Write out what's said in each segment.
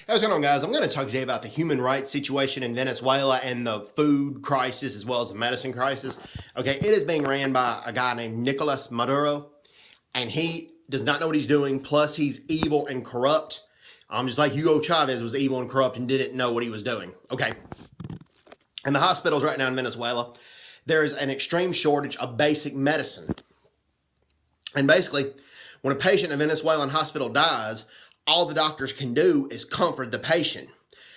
What's going on, guys? I'm going to talk today about the human rights situation in Venezuela and the food crisis as well as the medicine crisis. Okay, it is being ran by a guy named Nicolas Maduro, and he does not know what he's doing. Plus, he's evil and corrupt, just like Hugo Chavez was evil and corrupt and didn't know what he was doing. Okay, in the hospitals right now in Venezuela, there is an extreme shortage of basic medicine. And basically, when a patient in a Venezuelan hospital dies, all the doctors can do is comfort the patient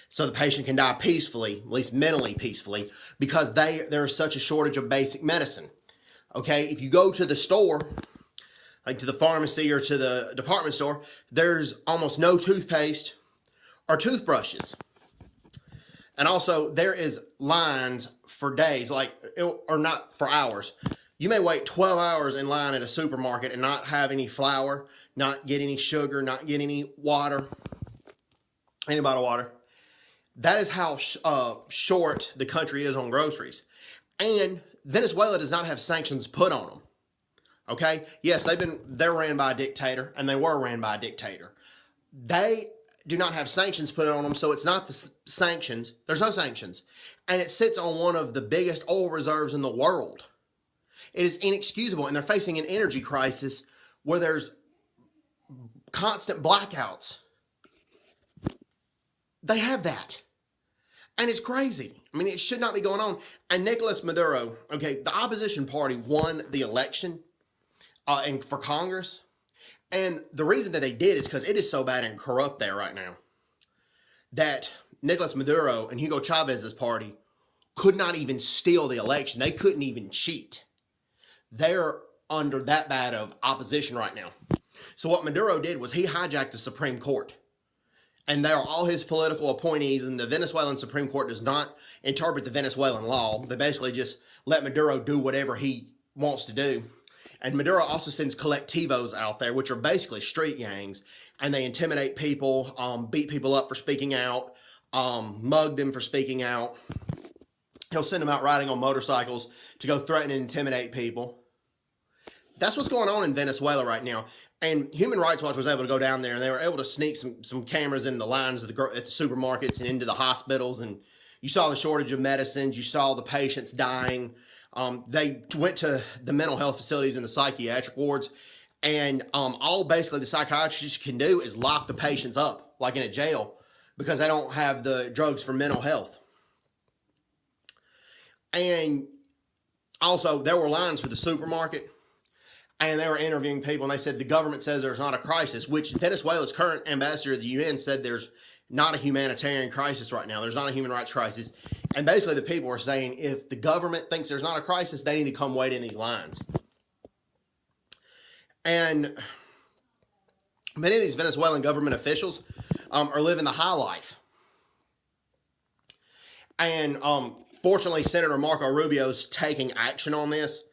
so the patient can die peacefully, at least mentally peacefully, because there is such a shortage of basic medicine. Okay, if you go to the store, like to the pharmacy or to the department store, there's almost no toothpaste or toothbrushes. And also, there is lines for days, or not for hours. You may wait 12 hours in line at a supermarket and not have any flour, not get any sugar, not get any water, any bottled water. That is how short the country is on groceries. And Venezuela does not have sanctions put on them. Okay? Yes, they're ran by a dictator, and they were ran by a dictator. They do not have sanctions put on them, so it's not the sanctions. There's no sanctions. And it sits on one of the biggest oil reserves in the world. It is inexcusable, and they're facing an energy crisis where there's constant blackouts. They have that. And it's crazy. I mean, it should not be going on. And Nicolas Maduro, okay, the opposition party won the election for Congress. And the reason that they did is because it is so bad and corrupt there right now that Nicolas Maduro and Hugo Chavez's party could not even steal the election. They couldn't even cheat. They're under that bad of opposition right now. So what Maduro did was he hijacked the Supreme Court. And they are all his political appointees, and the Venezuelan Supreme Court does not interpret the Venezuelan law. They basically just let Maduro do whatever he wants to do. And Maduro also sends colectivos out there, which are basically street gangs, and they intimidate people, beat people up for speaking out, mug them for speaking out. He'll send them out riding on motorcycles to go threaten and intimidate people. That's what's going on in Venezuela right now. And Human Rights Watch was able to go down there, and they were able to sneak some cameras in the lines at the supermarkets and into the hospitals. And you saw the shortage of medicines. You saw the patients dying. They went to the mental health facilities and the psychiatric wards. And all basically the psychiatrists can do is lock the patients up, like in a jail, because they don't have the drugs for mental health. And also, there were lines for the supermarket. And they were interviewing people, and they said the government says there's not a crisis, which Venezuela's current ambassador to the UN said there's not a humanitarian crisis right now. There's not a human rights crisis. And basically the people are saying if the government thinks there's not a crisis, they need to come wait in these lines. And many of these Venezuelan government officials are living the high life. And fortunately, Senator Marco Rubio's taking action on this.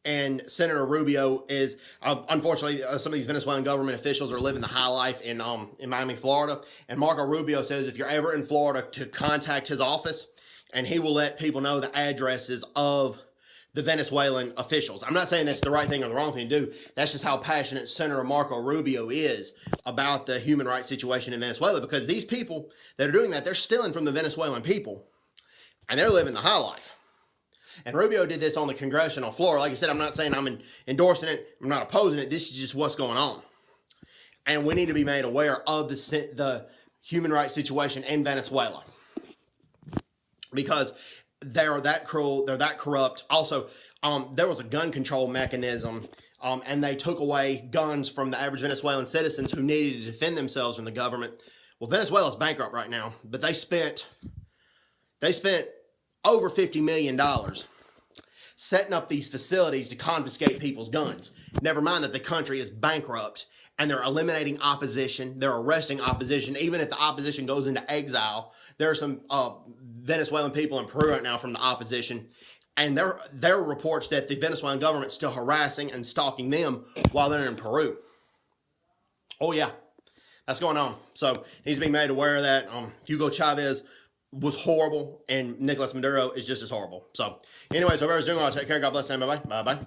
And Senator Rubio is, unfortunately, some of these Venezuelan government officials are living the high life in Miami, Florida. And Marco Rubio says if you're ever in Florida, to contact his office, and he will let people know the addresses of the Venezuelan officials. I'm not saying that's the right thing or the wrong thing to do. That's just how passionate Senator Marco Rubio is about the human rights situation in Venezuela, because these people that are doing that, they're stealing from the Venezuelan people, and they're living the high life. And Rubio did this on the congressional floor. Like I said, I'm not saying I'm endorsing it. I'm not opposing it. This is just what's going on. And we need to be made aware of the human rights situation in Venezuela, because they're that cruel. They're that corrupt. Also, there was a gun control mechanism, and they took away guns from the average Venezuelan citizens who needed to defend themselves from the government. Well, Venezuela's bankrupt right now, but they spent over $50 million setting up these facilities to confiscate people's guns. Never mind that the country is bankrupt, and they're eliminating opposition. They're arresting opposition. Even if the opposition goes into exile, there are some Venezuelan people in Peru right now from the opposition, and there are reports that the Venezuelan government's still harassing and stalking them while they're in Peru. Oh yeah, that's going on. So he's being made aware of that. Hugo Chavez was horrible, and Nicolas Maduro is just as horrible. So anyways, hope everyone's doing well. Take care. God bless, and bye-bye. Bye-bye.